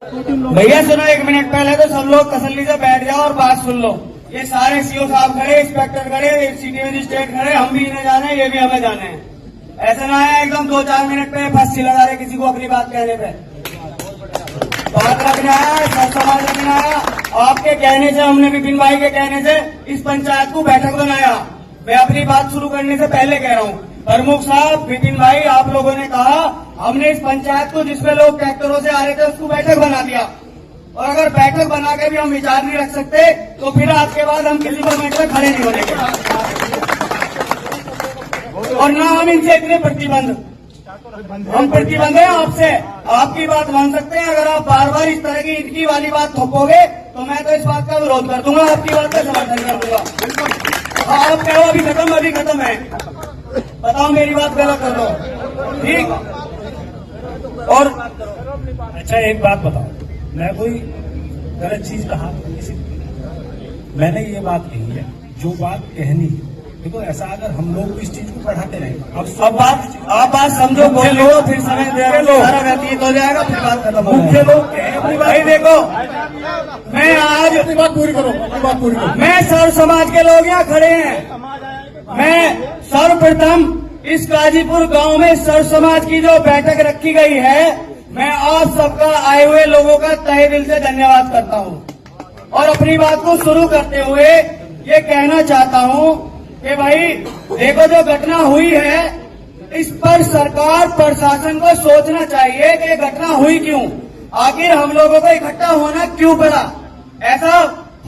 भैया सुनो, 1 मिनट पहले तो सब लोग तसल्ली से बैठ जाओ और बात सुन लो। ये सारे सीओ साहब खड़े, इंस्पेक्टर खड़े, सिटी मजिस्ट्रेट खड़े, हम भी इन्हें जाने, ये भी हमें जाने हैं। ऐसा ना है एकदम 2-4 मिनट पे फांसी लगा रहे किसी को अपनी बात कहने पे। बात रखना है, सब समाज रखना है। आपके कहने से, हमने विपिन भाई के कहने से इस पंचायत को बैठक बनाया। मैं अपनी बात शुरू करने से पहले कह रहा हूँ, प्रमुख साहब, विपिन भाई, आप लोगों ने कहा हमने इस पंचायत को जिसमें लोग ट्रैक्टरों से आ रहे थे उसको बैठक बना दिया, और अगर बैठक बना के भी हम विचार नहीं रख सकते तो फिर आज के बाद हम किसी गवर्नमेंट में खड़े नहीं होने और ना हम इनसे इतने प्रतिबंध, हम प्रतिबंध है आपसे। आपकी बात मान सकते हैं, अगर आप बार बार इस तरह की इनकी वाली बात थोपोगे तो मैं तो इस बात का विरोध कर दूंगा, आपकी बात का समर्थन कर दूंगा। आप कहो अभी खत्म है, बताओ मेरी बात गलत कर दो, ठीक? और अच्छा एक बात बताओ, मैं कोई गलत चीज कहा किसी, मैंने ये बात कही है जो बात कहनी है। देखो ऐसा अगर हम लोग इस चीज को बढ़ाते रहेंगे, अब आप बात समझो, बोल लो, फिर समय दे लो, सारा व्यतीत हो जाएगा, फिर बात खत्म हो मुख्य जाएगा। लोग भाई देखो, मैं आज अपनी बात पूरी करो, मैं सर्व समाज के लोग यहाँ खड़े हैं। मैं सर्वप्रथम इस गाजीपुर गांव में सर्व समाज की जो बैठक रखी गई है, मैं आप सबका आए हुए लोगों का तहे दिल से धन्यवाद करता हूं। और अपनी बात को शुरू करते हुए ये कहना चाहता हूं कि भाई देखो, जो घटना हुई है इस पर सरकार प्रशासन को सोचना चाहिए कि ये घटना हुई क्यों, आखिर हम लोगों को इकट्ठा होना क्यों पड़ा। ऐसा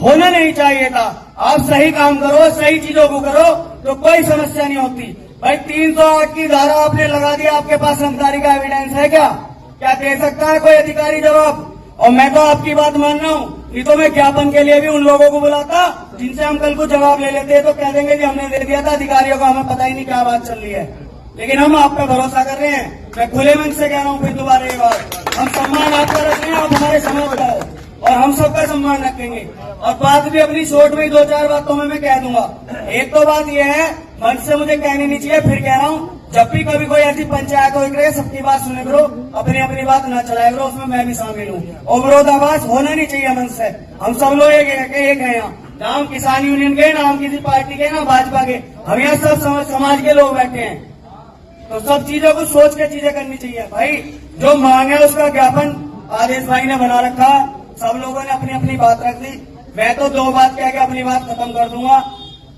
होना नहीं चाहिए था। आप सही काम करो, सही चीजों को करो तो कोई समस्या नहीं होती। भाई 308 की धारा आपने लगा दी, आपके पास गिरफ्तारी का एविडेंस है क्या दे सकता है कोई अधिकारी जवाब? और मैं तो आपकी बात मान रहा हूँ, ये तो मैं ज्ञापन के लिए भी उन लोगों को बुलाता जिनसे हम कल को जवाब ले लेते तो कह देंगे कि हमने दे दिया था अधिकारियों को, हमें पता ही नहीं क्या बात चल रही है। लेकिन हम आप पे भरोसा कर रहे हैं। मैं खुले मन से कह रहा हूँ फिर दोबारा ये बात, हम सम्मान आपका रख रहे हैं, आप हमारे समाज का हो और हम सबका सम्मान रखेंगे। और बात भी अपनी शॉर्ट में 2-4 बातों में मैं कह दूंगा। एक तो बात यह है, मन से मुझे कहनी नहीं चाहिए, फिर कह रहा हूँ, जब भी कभी कोई ऐसी पंचायत हो रही है, सबकी बात सुने करो, अपनी अपनी बात न चलाए करो, उसमें मैं भी शामिल हूँ। और विरोधाभास होना नहीं चाहिए मन से। हम सब लोग एक हैं यहाँ, ना हम किसान यूनियन के, ना हम किसी पार्टी के, ना भाजपा के, हम यहाँ सब समाज के लोग बैठे हैं। तो सब चीजों को सोच के चीजें करनी चाहिए। भाई जो मांग है उसका ज्ञापन आदेश भाई ने बना रखा, सब लोगों ने अपनी अपनी बात रख दी। मैं तो 2 बात कह के अपनी बात खत्म कर दूंगा।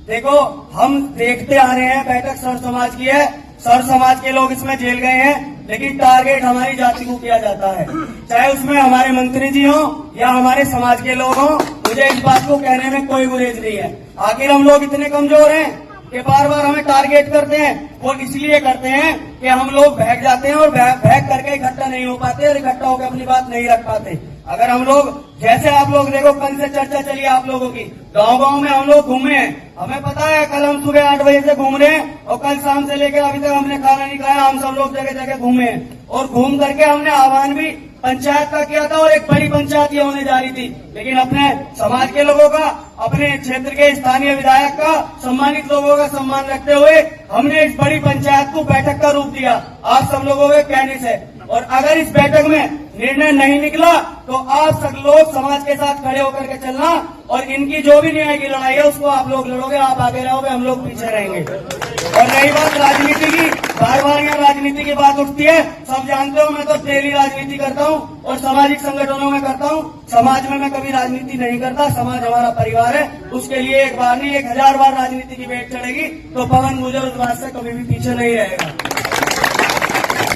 देखो, हम देखते आ रहे हैं, बैठक सर्व समाज की है, सर्व समाज के लोग इसमें जेल गए हैं, लेकिन टारगेट हमारी जाति को किया जाता है, चाहे उसमें हमारे मंत्री जी हों या हमारे समाज के लोग हों। मुझे इस बात को कहने में कोई गुरेज नहीं है। आखिर हम लोग इतने कमजोर हैं कि बार बार हमें टारगेट करते हैं, और इसलिए करते हैं कि हम लोग भाग जाते हैं और भाग करके इकट्ठा नहीं हो पाते और इकट्ठा होकर अपनी बात नहीं रख पाते। अगर हम लोग, जैसे आप लोग देखो, कल से चर्चा चली आप लोगों की, गांव गांव में हम लोग घूमे हैं, हमें पता है कल हम सुबह 8 बजे से घूम रहे हैं और कल शाम से लेकर अभी तक हमने खाना नहीं खाया। हम सब लोग जगह जगह घूमे हैं और घूम करके हमने आह्वान भी पंचायत का किया था, और एक बड़ी पंचायत ये होने जा रही थी। लेकिन अपने समाज के लोगों का, अपने क्षेत्र के स्थानीय विधायक का, सम्मानित लोगों का सम्मान रखते हुए हमने इस बड़ी पंचायत को बैठक का रूप दिया आप सब लोगों के कहने से। और अगर इस बैठक में निर्णय नहीं निकला तो आप सब लोग समाज के साथ खड़े होकर के चलना, और इनकी जो भी न्याय की लड़ाई है उसको आप लोग लड़ोगे, आप आगे रहोगे, हम लोग पीछे रहेंगे। और रही बात राजनीति की, बार बार यहाँ राजनीति की बात उठती है, सब जानते हो मैं तो डेली राजनीति करता हूँ और सामाजिक संगठनों में करता हूँ। समाज में मैं कभी राजनीति नहीं करता, समाज हमारा परिवार है, उसके लिए एक बार नहीं 1000 बार राजनीति की बेट चढ़ेगी तो पवन गुजर उस बात से कभी भी पीछे नहीं रहेगा।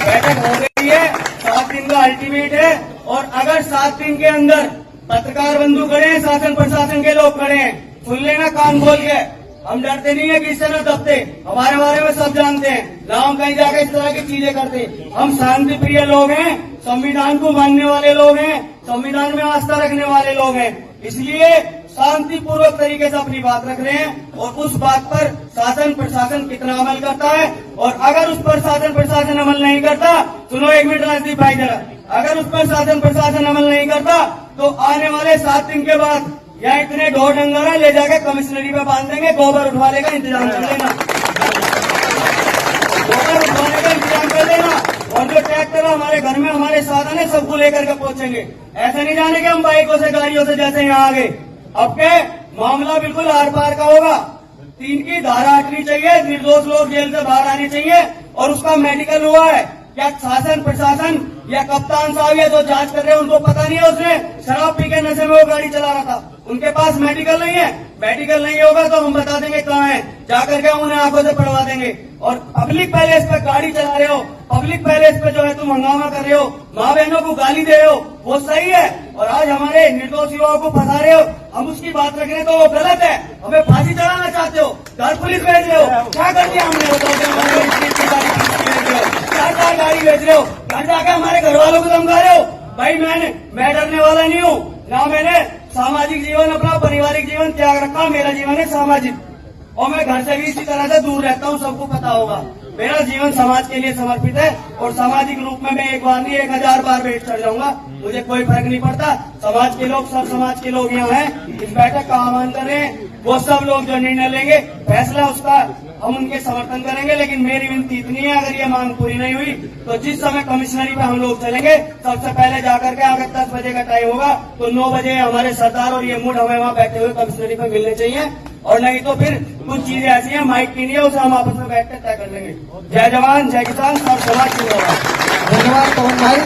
बैठक हो गई है, 7 दिन का अल्टीमेट है, और अगर 7 दिन के अंदर पत्रकार बंधु खड़े हैं, शासन प्रशासन के लोग खड़े हैं, सुन लेना कान खोल के, हम डरते नहीं है किससे न दबते, हमारे बारे में सब जानते हैं, ना हम कहीं जाकर इस तरह की चीजें करते। हम शांति प्रिय लोग हैं, संविधान को मानने वाले लोग हैं, संविधान में आस्था रखने वाले लोग हैं, इसलिए शांतिपूर्वक तरीके से अपनी बात रख रहे हैं। और उस बात पर शासन प्रशासन कितना अमल करता है, और अगर उस पर शासन प्रशासन अमल नहीं करता, सुनो 1 मिनट राजदीप भाई जरा, अगर उस पर शासन प्रशासन अमल नहीं करता तो आने वाले 7 दिन के बाद यहाँ इतने ढोर डंगर ले जाके कमिश्नरी पे बांध देंगे, गोबर उठवाने का इंतजाम कर लेना, गोबर उठवाने का इंतजाम कर लेना। और जो ट्रैक्टर हमारे घर में हमारे साधन है सबको लेकर के पहुंचेंगे। ऐसे नहीं जाने के हम बाइकों से गाड़ियों से जैसे यहाँ आ गए। अब के मामला बिल्कुल आर पार का होगा। 3 की धारा हटनी चाहिए, निर्दोष लोग जेल से बाहर आने चाहिए। और उसका मेडिकल हुआ है क्या शासन प्रशासन या कप्तान साहब या जो जांच कर रहे हैं उनको पता नहीं है उसने शराब पी के नशे में वो गाड़ी चला रहा था? उनके पास मेडिकल नहीं है। मेडिकल नहीं होगा तो हम बता देंगे कहाँ है, जाकर के उन्हें आंखों से पढ़वा देंगे। और पब्लिक पैलेस पे गाड़ी चला रहे हो, पब्लिक पैलेस पे जो है तुम हंगामा कर रहे हो, माँ बहनों को गाली दे रहे हो, वो सही है। और आज हमारे निर्दोष युवाओं को फंसा रहे हो, हम उसकी बात रख रहे हैं तो वो गलत है। हमें फांसी चढ़ाना चाहते हो, घर पुलिस भेज रहे हो, क्या कर दिया हमने? क्या गाड़ी भेज रहे हो? घर जाके हमारे घर वालों को धमका रहे हो। भाई मैं डरने वाला नहीं हूँ ना। मैंने सामाजिक जीवन अपना पारिवारिक जीवन त्याग रखा। मेरा जीवन है सामाजिक और मैं घर से भी इसी तरह से दूर रहता हूँ, सबको पता होगा। मेरा जीवन समाज के लिए समर्पित है और सामाजिक रूप में मैं एक बार नहीं 1000 बार बैठ चढ़ जाऊंगा, मुझे कोई फर्क नहीं पड़ता। समाज के लोग, सब समाज के लोग यहाँ हैं, इस बैठक का आह्वान कर रहे हैं। वो सब लोग जो निर्णय लेंगे, फैसला उसका हम उनके समर्थन करेंगे। लेकिन मेरी विनती इतनी है, अगर ये मांग पूरी नहीं हुई तो जिस समय कमिश्नरी पे हम लोग चलेंगे, सबसे पहले जाकर के अगर 10 बजे का टाइम होगा तो 9 बजे हमारे सरदार और ये मुड हमें वहाँ बैठे हुए कमिश्नरी पे मिलने चाहिए। और नहीं तो फिर कुछ चीजें ऐसी हैं माइक की नहीं है, उसे हम आपस में बैठ कर तय कर लेंगे। जय जवान, जय किसान, सब समाज की। धन्यवाद पवन भाई।